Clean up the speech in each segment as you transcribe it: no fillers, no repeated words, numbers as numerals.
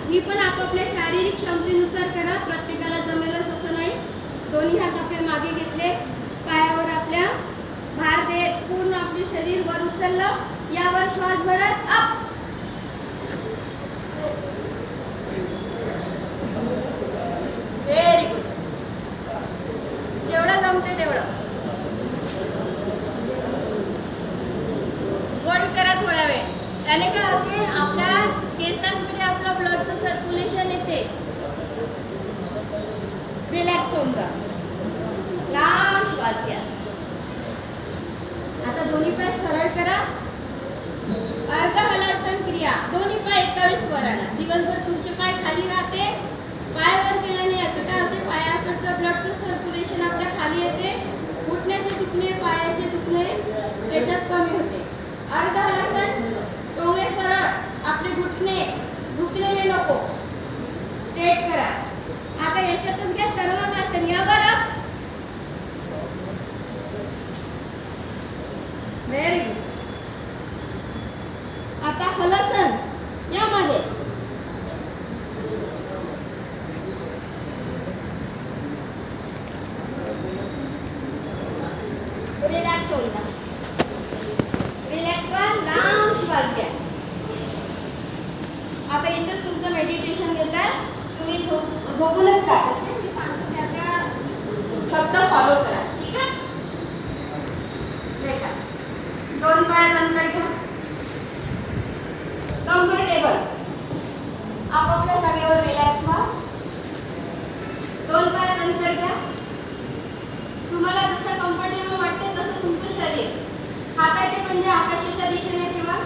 ही पण आपापल्या शारीरिक क्षमतेनुसार करा. प्रत्येकाला जमेलच असं नाही. दोन्ही हात आपले मागे घेतले, पायावर आपल्या भार देत पूर्ण आपले शरीर वर उचललं. यावर श्वास भरत अप. Very good. जेवढं जमते तेवढं होल्ड करा थोडा वेळ. त्याने काय होते, आपल्या केसांमध्ये आपलं ब्लडचं सर्क्युलेशन येते, रिलॅक्स होऊन जा. लांब श्वास घ्या. आता दोन्ही पाय सरळ करा. अर्ध हलासन क्रिया. दोन्ही पाय 21 वर आणा. दिवसभर तुमचे पाय खाली राहते. पाय वर केल्याने याचं काय होते, पायाकडचं ब्लडचं सर्क्युलेशन आपल्या खाली येते. घुटण्याचे दुखणे, पायाचे दुखणे त्याच्यात कमी होते. अर्ध हलासन. डोळे सरळ, आपले घुटणे झुकलेले नको, स्ट्रेट करा. आता याच्यातच घ्या सर्वांगासन. यावर अप. Very good. आता हलासन. या मागे. रिलॅक्स होऊन जा. रिलॅक्स व्हा. लांब श्वास घ्या. आता इथंच तुमचं मेडिटेशन घेताय. तुम्ही झोपूनच राहा. असे मी सांगतो त्या फक्त फॉलो करा. ठीक आहे. बेटा दोन पाय नंतर घ्या. कम्फर्टेबल आपापल्या जागेवर रिलॅक्स व्हा. दोन पाय नंतर घ्या. तुम्हाला जसं कम्फर्टेबल वाटते तसं तुमचं शरीर. हाताचे पंजे आकाशाच्या दिशेने ठेवा.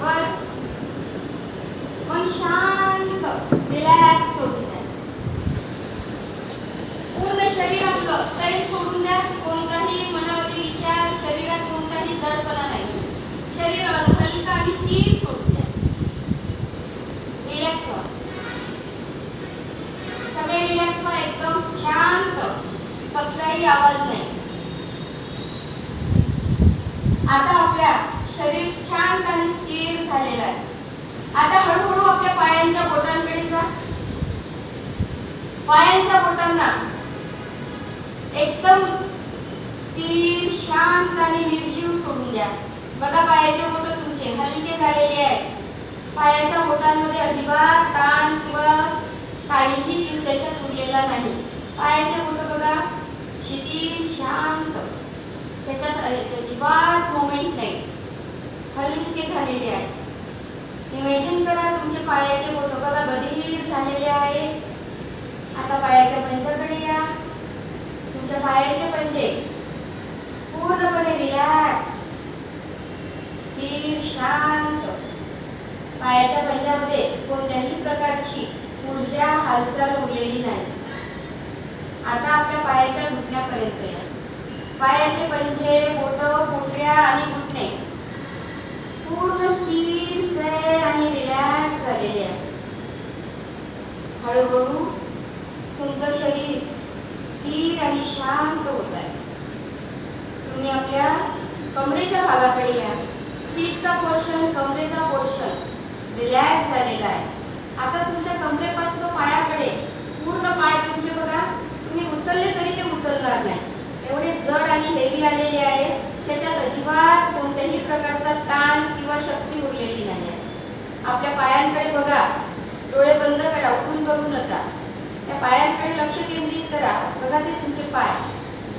वर. मन शांत रिलॅक्स होऊन द्या. पूर्ण शरीर आपलं सैल सोडून द्या. कोणताही मनावरील विचार, शरीरात कोणताही जडपणा नाही. शरीर हलका आणि स्थिर सोडून द्या. रिलॅक्स व्हा. सगळे रिलॅक्स व्हा. एकदम शांत, कसलाही आवाज नाही. आता आपल्या शरीर शांत आणि स्थिर झालेलं आहे. आता हळूहळू आपल्या पायांच्या बोटांकडे जा. पायांच्या बोटांना एकदम स्थिर, शांत आणि निर्जीव सोडून द्या. बघा पायाचे बोट तुमचे हलके झालेले आहेत. पायाच्या बोटांमध्ये अजिबात ताण किंवा काहीही जीव त्याच्यात उरलेला नाही. पायाचे बोट बघा शिथिल, शांत, त्याच्यात अजिबात मोमेंट नाही, हलके झालेले आहेत. इमॅजिन करा तुमचे पायाचे बोट बघा बधीर झालेले आहे. आता पायाच्या पंजाकडे या. तुमच्या पायाचे पंजे पूर्णपणे रिलॅक्स, स्थिर, शांत. पायाच्या पंजामध्ये कोणत्याही प्रकारची ऊर्जा, हालचाल उरलेली नाही. आता आपल्या पायाच्या घुटण्यापर्यंत या. पायाचे पंजे, बोट, पोटऱ्या आणि घुटणे पूर्ण स्थिर, सैल आणि रिलॅक्स झालेले आहे. हळूहळू तुमचं शरीर स्थिर आणि शांत होत आहे. तुम्ही आपल्या कमरेच्या भागाकडे या. सीटचा पोर्शन, कमरेचा पोर्शन रिलॅक्स झालेला आहे. आता तुमच्या कमरेपासून पायाकडे पूर्ण पाय तुमचे बघा, तुम्ही उचलले तरी ते उचलणार नाही, एवढे जड आणि हेवी आलेले आहे. त्याच्यात अजिबात कोणत्याही प्रकारचा ताण किंवा शक्ती उरलेली नाही. आपल्या पायांकडे बघा. डोळे बंद करा. उठून बघू नका. त्या पायांकडे लक्ष केंद्रित करा. बघा ते तुमचे पाय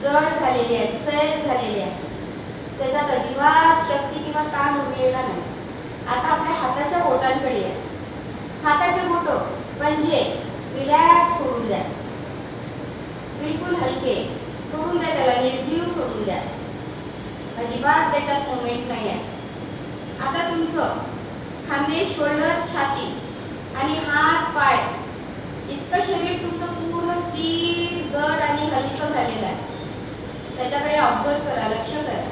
जड झालेले आहेत, सैल झालेले आहेत. त्याच्यात अजिबात शक्ती किंवा ताण उरलेला नाही. आता आपल्या हाताच्या बोटांकडे या. हाताचे बोट पंजे रिलॅक्स सोडून द्या. बिलकुल हलके सोडून द्या. त्याला निर्जीव सोडून द्या. अजिबात त्याच्यात मोमेंट नाही आहे. आता तुमचं खांदे, शोल्डर, छाती आणि हात, पाय इतकं शरीर तुमचं पूर्ण स्थिर, जड आणि हलकं झालेलं आहे. त्याच्याकडे ऑब्झर्व करा, लक्ष करा.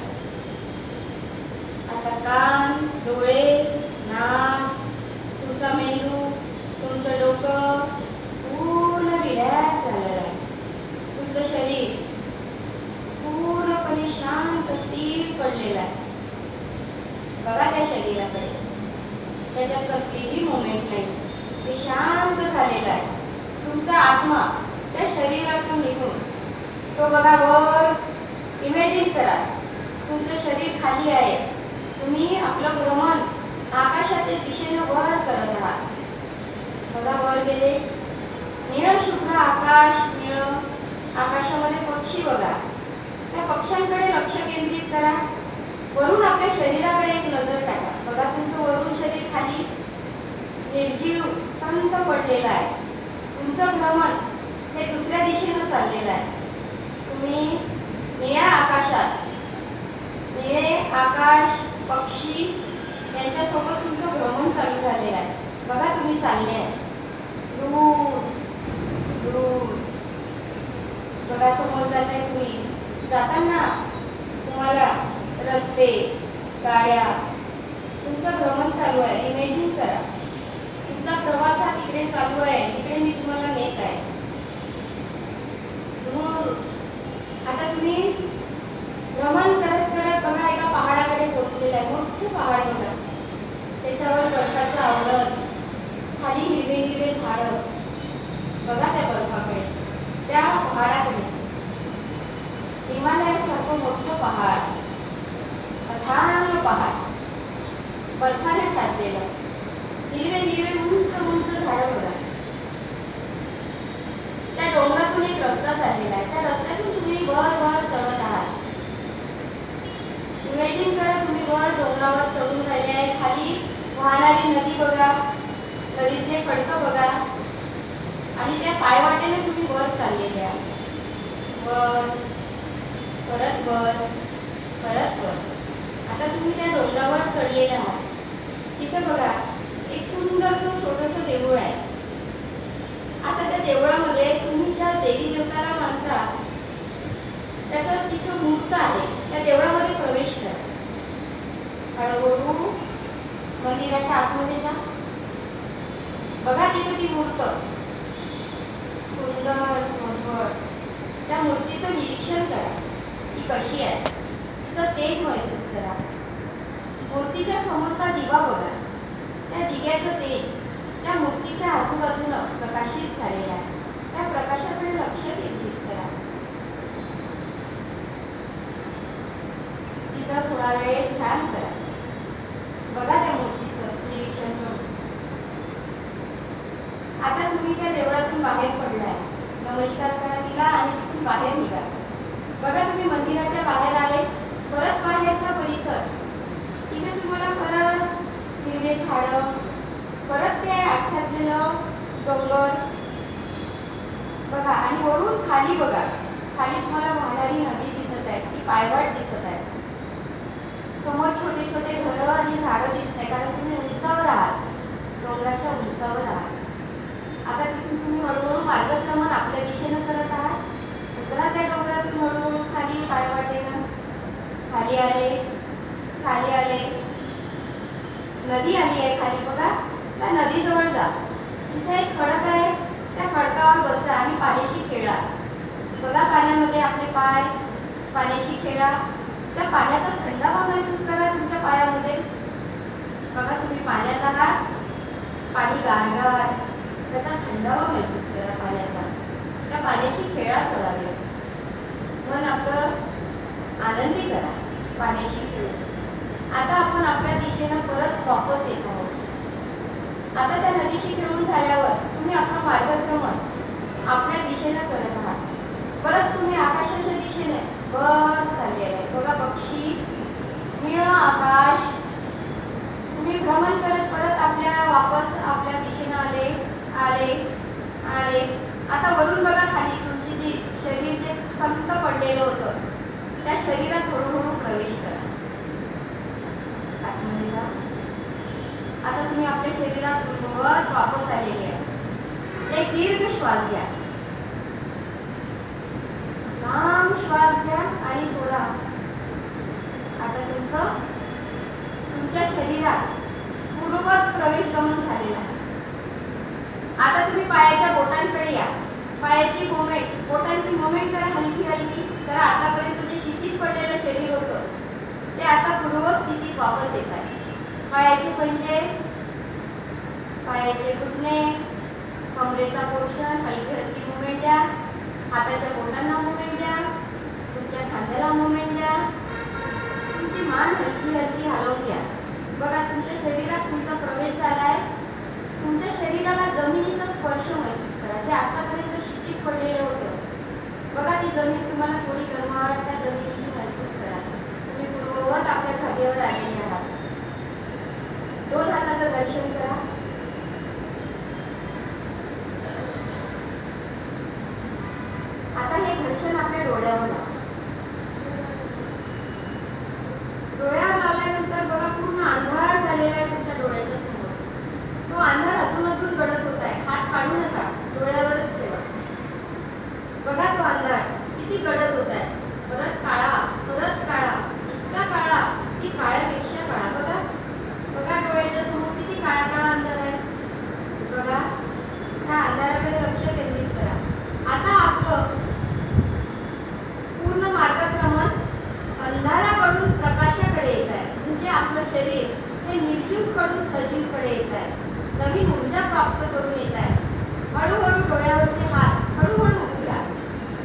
आता कान, डोळे, नाक, तुमचा मेंदू, तुमचं डोकं पूर्ण रिलॅक्स झालेलं आहे. तुमचं शरीर पूर्णपणे शांत, स्थिर पडलेलं आहे. बघा त्या शरीराकडे, त्याच्यात कसलीही मोमेंट नाही. ते शांत झालेलं आहे. तुमचा आत्मा त्या शरीरातून निघून तो बघा वर इमॅजिन करा. तुमचं शरीर खाली आहे. तुम्ही आपलं भ्रमण आकाशाच्या दिशेनं वर करत आहात. बघा वर गेले. निळ शुभ्र आकाश, निळ आकाशामध्ये पक्षी बघा. त्या पक्ष्यांकडे लक्ष केंद्रित करा. वरून आपल्या शरीराकडे एक नजर टाका. बघा तुमचं वरून शरीर खाली निर्जीव संत पडलेलं आहे. तुमचं भ्रमण हे दुसऱ्या दिशेनं चाललेलं आहे. तुम्ही निळ्या आकाशात, निळे आकाश, पक्षी यांच्यासोबत तुमचं भ्रमण चालू झालेलं आहे. बघा तुम्ही चालले आहे दूर दूर. बघा समोर जाताय तुम्ही. जाताना तुम्हाला रस्ते, गाड्या, तुमचं भ्रमण चालू आहे. इमॅजिन करा तुमचा प्रवास हा तिकडे चालू आहे. तिकडे मी तुम्हाला नेत आहे दूर. आता तुम्ही भ्रमण करत करत बघा एका पहाडाकडे पोहोचलेला आहे. मोठं पहाड बघा. त्याच्यावर बर्फाचं आवरण, खाली हिरवे हिरवे झाडं. बघा त्या बर्फाकडे, त्या पहाडाकडे. हिमालयासारखं मोठं पहाड, अथांग पहाड, बर्फाने छाटलेलं. हिरवे हिरवे उंच उंच झाडं बघा. त्या डोंगरातून एक रस्ता चाललेला आहे. त्या रस्त्यातून तुम्ही वर वर चढत आहात. इमॅजिन करा तुम्ही वर डोंगरावर चढून राहिले आहे. खाली वाहणारी नदी बघा, नदीतले खडकं बघा आणि त्या पायवाटेने तुम्ही वर चाललेले आहात. वर, परत वर, परत वर. आता तुम्ही त्या डोंगरावर चढलेले आहात. तिथे बघा एक सुंदरसं छोटंसं देऊळ आहे. आता त्या देवळामध्ये तुम्ही ज्या देवी देवताला मानता त्याचं तिथं मूर्त आहे. त्या देवळामध्ये प्रवेश करा. हळूहळू मंदिराच्या आतमध्ये जा. बघा तिथे ती मूर्त सुंदर सोजवळ. त्या मूर्तीचं निरीक्षण करा. ती कशी आहे, तिचं तेज महसूस करा. मूर्तीच्या समोरचा दिवा बघा. त्या दिव्याचं तेज त्या मूर्तीच्या आजूबाजूनं प्रकाशित झालेलं आहे. त्या प्रकाशाकडे लक्ष केंद्रित करा. तिथं थोडा वेळ ध्यान करा. बघा त्या मूर्तीचं निरीक्षण करून. आता तुम्ही त्या देवळातून बाहेर पडलाय. नमस्कार करा तिला आणि तिथून बाहेर निघा. बघा तुम्ही मंदिराच्या बाहेर आले. परत बाहेरचा परिसर. तिथे तुम्हाला परत हिरवे झाडं, परत ते आच्छादलेलं डोंगर बघा आणि वरून खाली बघा. खाली तुम्हाला वाहणारी नदी दिसत आहे. ती पायवाट दिसत आहे. समोर छोटे छोटे घरं आणि झाडं दिसत आहे कारण तुम्ही उंचावर आहात, डोंगराच्या उंचावर आहात. आता तिथून तुम्ही हळूहळू मार्गक्रमण आपल्या दिशेनं करत आहात. उतरा त्या डोंगरातून हळूहळू खाली पायवाटेनं. खाली आले, खाली आले. नदी आली आहे खाली बघा. त्या नदीजवळ जा. जिथे एक खडक आहे त्या खडकावर बसा आणि पाण्याशी खेळा. बघा पाण्यामध्ये आपले पाय, पाण्याशी खेळा. त्या पाण्याचा थंडावा महसूस करा तुमच्या पायामध्ये. बघा तुम्ही पाण्यात आहात. पाणी गारगार, त्याचा थंडावा महसूस करा पाण्याचा. त्या पाण्याशी खेळा थोडा वेळ. मन आपलं आनंदी करा पाण्याशी खेळून. आता आपण आपल्या दिशेनं परत वापस येत आहोत. आता त्या नदीशी खेळून झाल्यावर तुम्ही आपलं मार्गक्रमण आपल्या दिशेनं करत आहात. परत तुम्ही आकाशाच्या दिशेने वर चालले आहे. बघा पक्षी, निळं आकाश. तुम्ही भ्रमण करत परत वापस आपल्या दिशेनं आले आले आले. आता वरून बघा खाली तुमची जी शरीर जे संत पडलेलं होतं त्या शरीरात हळूहळू प्रवेश करा. आतमध्ये जा. आता तुम्ही आपल्या शरीरात पूर्ववत वापस आलेले आहे. एक दीर्घ श्वास घ्या. लांब श्वास घ्या आणि सोडा. आता तुमच्या शरीरात पूर्ववत प्रवेश गमन झालेला आहे. आता तुम्ही पायाच्या बोटांकडे या. पायाची मोमेंट, बोटांची मोमेंट करा हलकी हलकी. तर आतापर्यंत जे शिथिल पडलेलं शरीर होतं ते आता पूर्ववत स्थितीत वापस येत आहे. पायाचे पंजे पायाचे घुटणे, कमरेचा पोर्शन, हलकी हलकी मुवमेंट द्या. हाताच्या बोटांना मुवमेंट द्या. तुमच्या खांद्याला मुवमेंट द्या. तुमची मान हलकी हलकी हलवून घ्या. बघा तुमच्या शरीरात तुमचा प्रवेश झालाय. तुमच्या शरीराला जमिनीचा स्पर्श महसूस करा. जे आतापर्यंत शिथिल पडलेलं होतं, बघा ती जमीन तुम्हाला थोडी गरमाहट त्या जमिनीची महसूस करा. तुम्ही पूर्ववत आपल्या जागेवर आलेले आहात. दोन हाताचं दर्शन करा. आता हे घर्षण आपल्या डोळ्यावर लावा. डोळ्यावर लावल्यानंतर बघा पूर्ण अंधार झालेला आहे तुमच्या डोळ्याच्या समोर. तो अंधार अजून गडद होत आहे. हात काढू नका, डोळ्यावरच ठेवा. बघा तो अंधार किती गडद होत आहे. परत काळा, परत काळा, इतका काळा की काळ्यापेक्षा काळा. बघा बघा डोळ्याच्या समोर किती काळा काळा अंधार आहे. बघा त्या अंधाराकडे लक्ष केंद्रित करा. आता आपलं पूर्ण मार्गक्रमण अंधाराकडून प्रकाशाकडे येत आहे. म्हणजे आपलं शरीर हे निर्जीवकडून सजीवकडे येत आहे. नवीन ऊर्जा प्राप्त करून येत आहे. हळूहळू डोळ्यावरचे हात हळूहळू उघडा.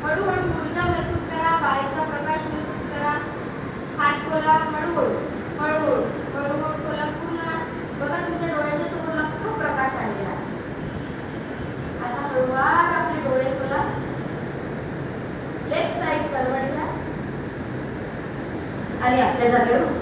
हळूहळू ऊर्जा महसूस करा. बाहेरचा प्रकाश महसूस करा. हात खोला. हळूहळू हळूहळू हळूहळू खोला पूर्ण. बघा तुमच्या डोळ्याच्या समोर लाखो प्रकाश आलेला आहे. आता हळूवार आपले डोळे खोला. लेफ्ट साइड करवट घ्या आणि आपल्या जागेवर